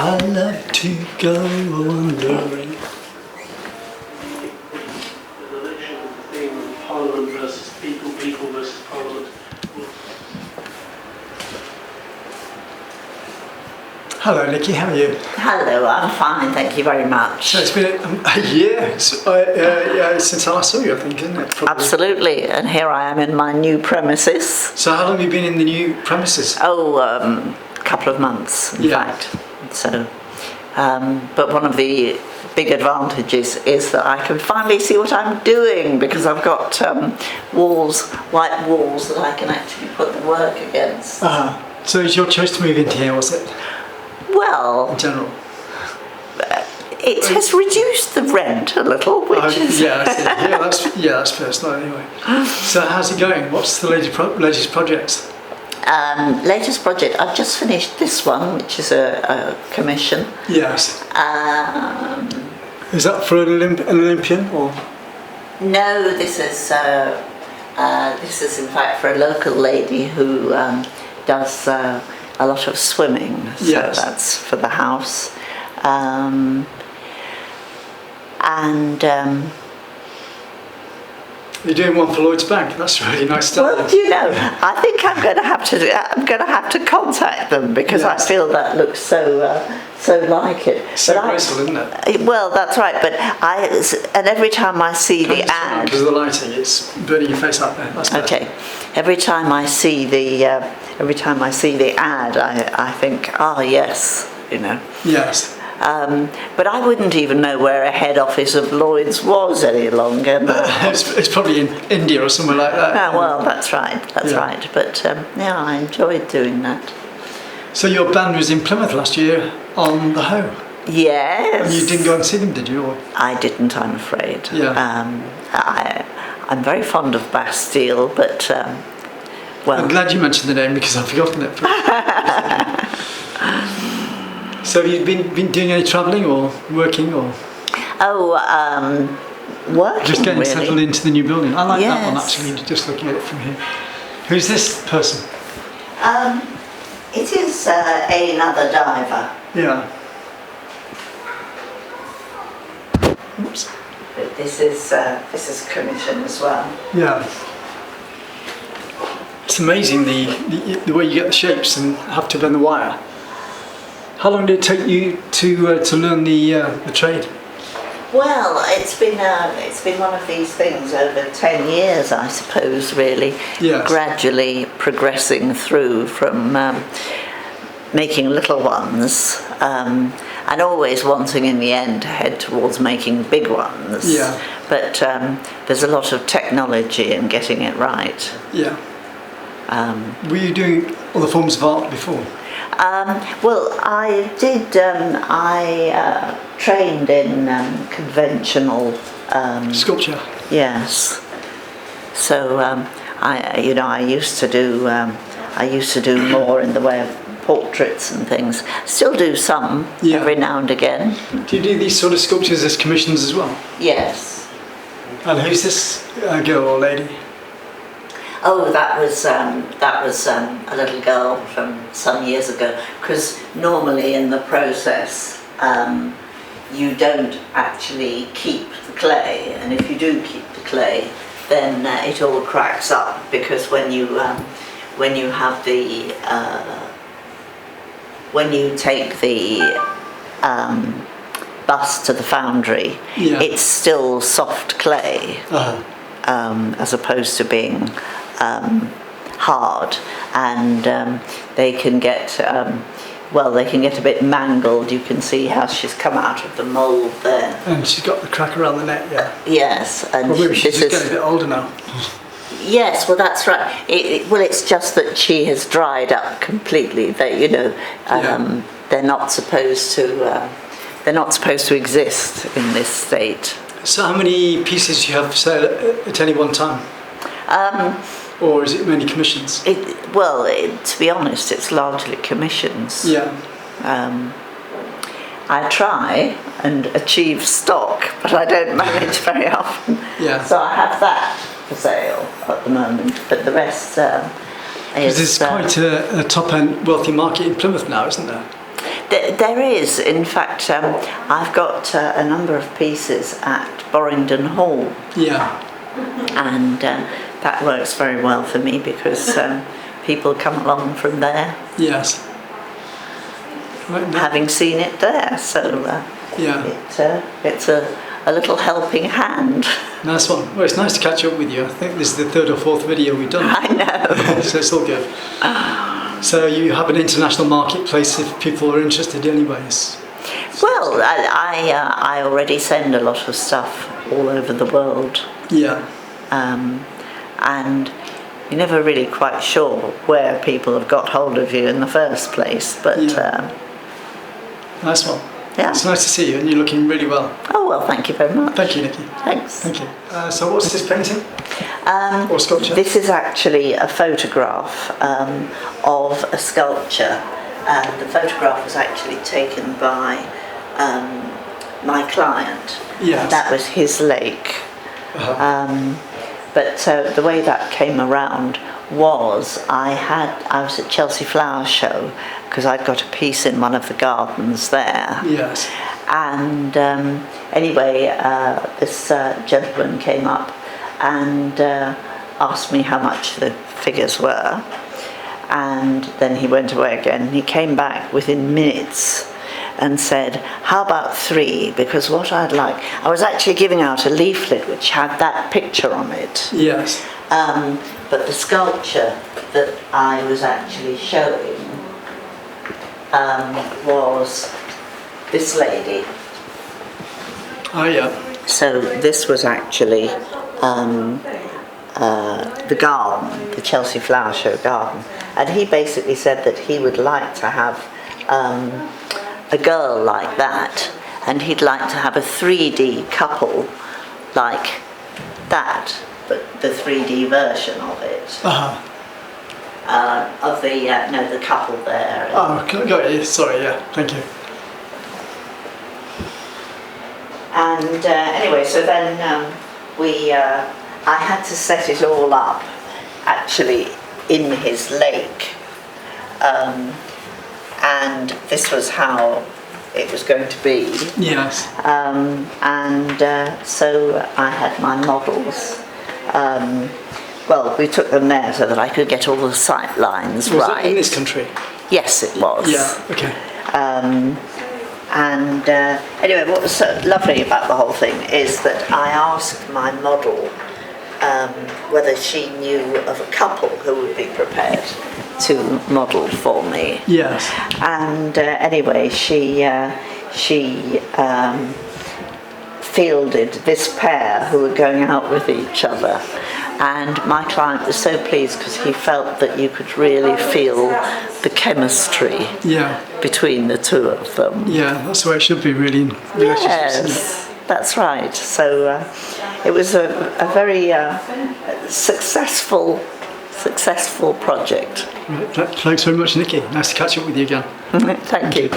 I love to go wandering. The election of the theme of Parliament versus people, people versus Parliament. Hello, Nikki. How are you? Hello, I'm fine, thank you very much. So it's been a year since I last saw you, I think, isn't it? Probably. Absolutely, and here I am in my new premises. So how long have you been in the new premises? Oh, a couple of months, in fact. So, but one of the big advantages is that I can finally see what I'm doing because I've got white walls that I can actually put the work against. So it's your choice to move into here, was it? Well, In general? it has reduced the rent a little, which is... Yeah, that's personal anyway. So how's it going? What's the latest projects? Latest project, I've just finished this one, which is a commission. Yes. Is that for an Olympian or? No, this is in fact for a local lady who does a lot of swimming. So yes. That's for the house. You're doing one for Lloyd's Bank. That's a really nice style. Well, do you know, I think I'm going to have to contact them because yes. I feel that looks so like it. So graceful, isn't it? Well, that's right. But and every time I see the ad, because of the lighting, it's burning your face out there. That's okay. Every time I see the ad, I think, yes, you know. Yes. But I wouldn't even know where a head office of Lloyd's was any longer. It's probably in India or somewhere like that. Well, that's right. That's right. But I enjoyed doing that. So your band was in Plymouth last year on the Hoe. Yes. And you didn't go and see them, did you? Or? I didn't, I'm afraid. Yeah. I'm very fond of Bastille, but well. I'm glad you mentioned the name because I've forgotten it. So have you been doing any travelling or working or? Working. Just getting really. settled into the new building. I like that one actually. Just looking at it from here. Who's this person? It is another diver. Yeah. Oops. But this is commission as well. Yeah. It's amazing the way you get the shapes and have to bend the wire. How long did it take you to learn the trade? Well, it's been one of these things over 10 years, I suppose, really. Yes. Gradually progressing through from making little ones and always wanting in the end to head towards making big ones. Yeah. But there's a lot of technology in getting it right. Yeah. Were you doing other forms of art before? Well, I did. I trained in conventional Sculpture. Yes. So I used to do more in the way of portraits and things. Still do some every now and again. Do you do these sort of sculptures as commissions as well? Yes. And who's this girl or lady? Oh, that was a little girl from some years ago. Because normally in the process, you don't actually keep the clay, and if you do keep the clay, then it all cracks up. Because when you have the when you take the bust to the foundry, it's still soft clay, as opposed to being hard, and they can get a bit mangled. You can see how she's come out of the mould there. And she's got the crack around the neck, yeah. Yes, and well, maybe she's just getting a bit older now. Yes, well, that's right. It's just that she has dried up completely. They're not supposed to exist in this state. So how many pieces do you have for sale at any one time? Or is it many commissions? To be honest, it's largely commissions. Yeah. I try and achieve stock, but I don't manage very often. Yeah. So I have that for sale at the moment, but the rest is... There's quite a top-end wealthy market in Plymouth now, isn't there? There is, in fact, I've got a number of pieces at Borringdon Hall, Yeah. and that works very well for me because people come along from there, Yes. Right, having seen it there, so yeah. it's a little helping hand. Nice one. Well, it's nice to catch up with you. I think this is the third or fourth video we've done. I know. So it's all good. So you have an international marketplace if people are interested anyways. Well, I already send a lot of stuff all over the world, Yeah. and you're never really quite sure where people have got hold of you in the first place, but Yeah. Nice one. yeah. It's nice to see you and you're looking really well. Oh, well, thank you very much. Thank you, Nikki. Thanks. Thank you. So what's this painting? Or sculpture? This is actually a photograph of a sculpture, and the photograph was actually taken by my client. Yes. That was his lake. Uh-huh. But the way that came around was I was at Chelsea Flower Show because I'd got a piece in one of the gardens there. Yes. And anyway, this gentleman came up and asked me how much the figures were, and then he went away again. He came back within minutes and said, how about 3? Because what I'd like, I was actually giving out a leaflet which had that picture on it. Yes. But the sculpture that I was actually showing was this lady. Oh, yeah. So this was actually the garden, the Chelsea Flower Show garden. And he basically said that he would like to have a girl like that, and he'd like to have a 3D couple like that, but the 3D version of it. Uh-huh. Of the couple there. Oh, got it. Sorry, yeah. Thank you. And anyway, so then I had to set it all up actually in his lake, and this was how it was going to be. Yes. So I had my models. Well, we took them there so that I could get all the sight lines Was right. it in this country? Yes, it was. Yeah, okay. Anyway, what was so lovely about the whole thing is that I asked my model whether she knew of a couple who would be prepared to model for me. Yes. And anyway, she fielded this pair who were going out with each other. And my client was so pleased because he felt that you could really feel the chemistry between the two of them. Yeah, that's the way it should be, really. In relationships, Yes, that's right. So it was a very successful project. Right. Thanks very much, Nikki. Nice to catch up with you again. Thank you.